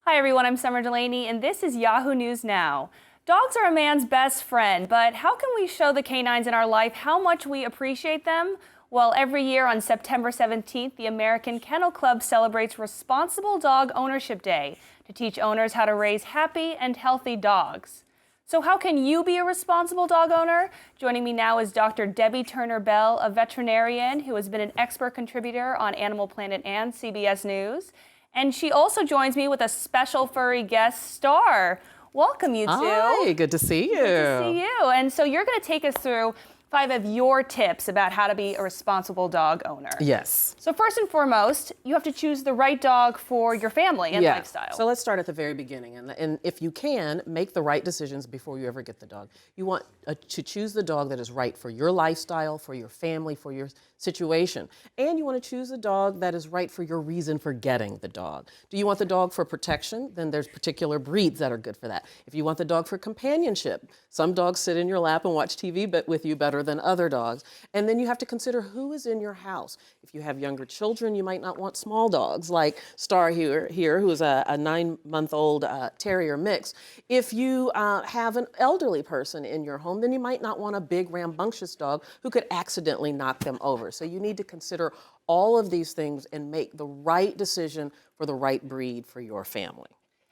Hi everyone, I'm Summer Delaney and this is Yahoo News Now. Dogs are a man's best friend, but how can we show the canines in our life how much we appreciate them? Well, every year on September 17th, the American Kennel Club celebrates Responsible Dog Ownership Day to teach owners how to raise happy and healthy dogs. So how can you be a responsible dog owner? Joining me now is Dr. Debbye Turner Bell, a veterinarian who has been an expert contributor on Animal Planet and CBS News. And she also joins me with a special furry guest star. Welcome, you two. Hi, good to see you. Good to see you. And so you're going to take us through 5 of your tips about how to be a responsible dog owner. Yes. So first and foremost, you have to choose the right dog for your family and lifestyle. So let's start at the very beginning. And if you can, make the right decisions before you ever get the dog. You want to choose the dog that is right for your lifestyle, for your family, for your situation. And you want to choose a dog that is right for your reason for getting the dog. Do you want the dog for protection? Then there's particular breeds that are good for that. If you want the dog for companionship, some dogs sit in your lap and watch TV with you better than other dogs. And then you have to consider who is in your house. If you have younger children, you might not want small dogs like Star here who is a 9-month-old terrier mix. If you have an elderly person in your home, then you might not want a big rambunctious dog who could accidentally knock them over. So you need to consider all of these things and make the right decision for the right breed for your family.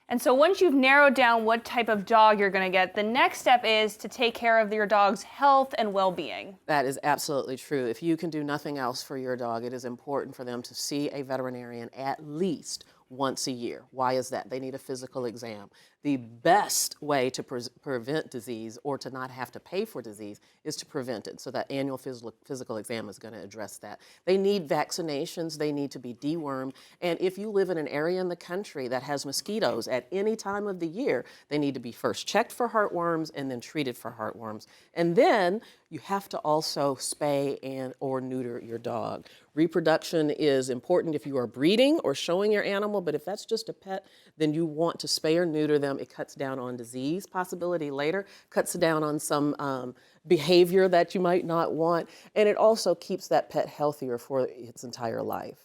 And so once you've narrowed down what type of dog you're going to get, the next step is to take care of your dog's health and well-being. That is absolutely true. If you can do nothing else for your dog, it is important for them to see a veterinarian at least once a year. Why is that? They need a physical exam. The best way to prevent disease or to not have to pay for disease is to prevent it. So that annual physical exam is going to address that. They need vaccinations. They need to be dewormed. And if you live in an area in the country that has mosquitoes at any time of the year, they need to be first checked for heartworms and then treated for heartworms. And then you have to also spay and or neuter your dog. Reproduction is important if you are breeding or showing your animal, but if that's just a pet, then you want to spay or neuter them. It cuts down on disease possibility later, cuts down on some behavior that you might not want, and it also keeps that pet healthier for its entire life.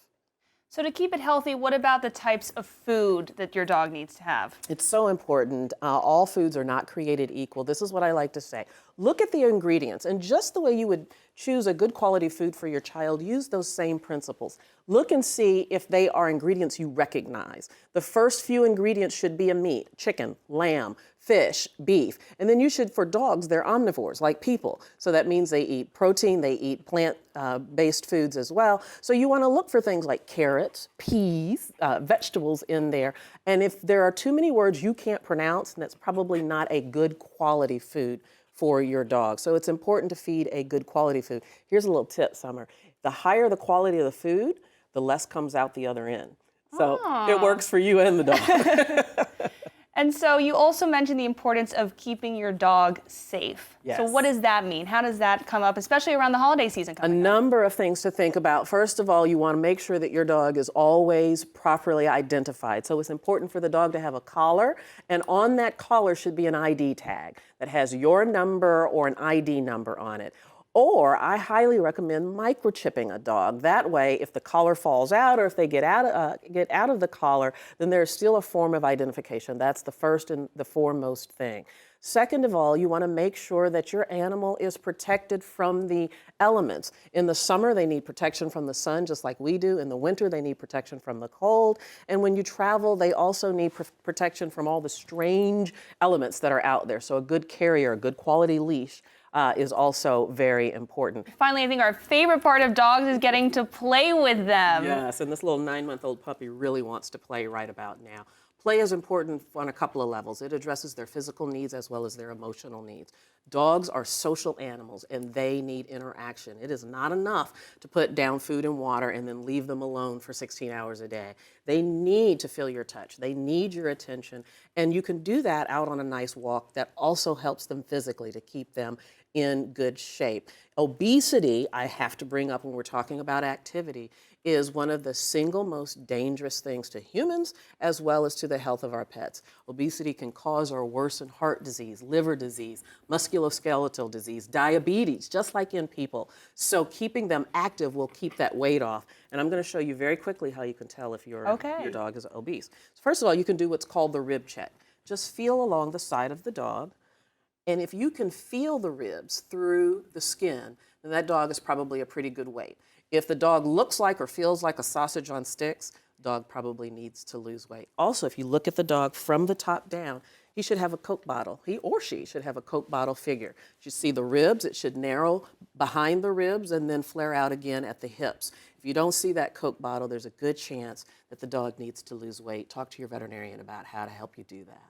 So to keep it healthy, what about the types of food that your dog needs to have? It's so important. All foods are not created equal. This is what I like to say. Look at the ingredients, and just the way you would choose a good quality food for your child, use those same principles. Look and see if they are ingredients you recognize. The first few ingredients should be a meat: chicken, lamb, fish, beef. And then you should, for dogs, they're omnivores like people. So that means they eat protein, they eat plant-based foods as well. So you want to look for things like carrots, peas, vegetables in there. And if there are too many words you can't pronounce, then it's probably not a good quality food for your dog. So it's important to feed a good quality food. Here's a little tip, Summer. The higher the quality of the food, the less comes out the other end. So it works for you and the dog. And so you also mentioned the importance of keeping your dog safe. Yes. So what does that mean? How does that come up, especially around the holiday season coming up? A number of things to think about. First of all, you want to make sure that your dog is always properly identified. So it's important for the dog to have a collar, and on that collar should be an ID tag that has your number or an ID number on it. Or I highly recommend microchipping a dog. That way, if the collar falls out or if they get out of the collar, then there's still a form of identification. That's the first and the foremost thing. Second of all, you want to make sure that your animal is protected from the elements. In the summer, they need protection from the sun, just like we do. In the winter, they need protection from the cold. And when you travel, they also need protection from all the strange elements that are out there. So a good carrier, a good quality leash, is also very important. Finally, I think our favorite part of dogs is getting to play with them. Yes, and this little 9-month-old puppy really wants to play right about now. Play is important on a couple of levels. It addresses their physical needs as well as their emotional needs. Dogs are social animals and they need interaction. It is not enough to put down food and water and then leave them alone for 16 hours a day. They need to feel your touch. They need your attention. And you can do that out on a nice walk that also helps them physically to keep them in good shape. Obesity, I have to bring up when we're talking about activity, is one of the single most dangerous things to humans as well as to the health of our pets. Obesity can cause or worsen heart disease, liver disease, musculoskeletal disease, diabetes, just like in people. So keeping them active will keep that weight off. And I'm going to show you very quickly how you can tell if your dog is obese. First of all, you can do what's called the rib check. Just feel along the side of the dog. And if you can feel the ribs through the skin, then that dog is probably a pretty good weight. If the dog looks like or feels like a sausage on sticks, dog probably needs to lose weight. Also, if you look at the dog from the top down, he should have a Coke bottle. He or she should have a Coke bottle figure. You see the ribs, it should narrow behind the ribs and then flare out again at the hips. If you don't see that Coke bottle, there's a good chance that the dog needs to lose weight. Talk to your veterinarian about how to help you do that.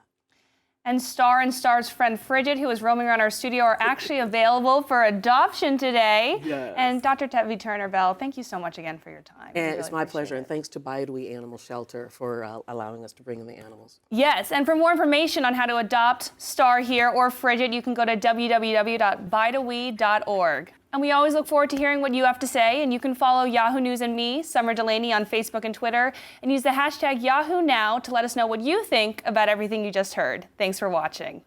And Star's friend Frigid, who is roaming around our studio, are actually available for adoption today. Yes. And Dr. Debbye Turner Bell, thank you so much again for your time. And it's my pleasure. And thanks to Biodoui Animal Shelter for allowing us to bring in the animals. Yes, and for more information on how to adopt Star here or Frigid, you can go to www.biodoui.org. And we always look forward to hearing what you have to say, and you can follow Yahoo News and me, Summer Delaney, on Facebook and Twitter, and use the hashtag YahooNow to let us know what you think about everything you just heard. Thanks for watching.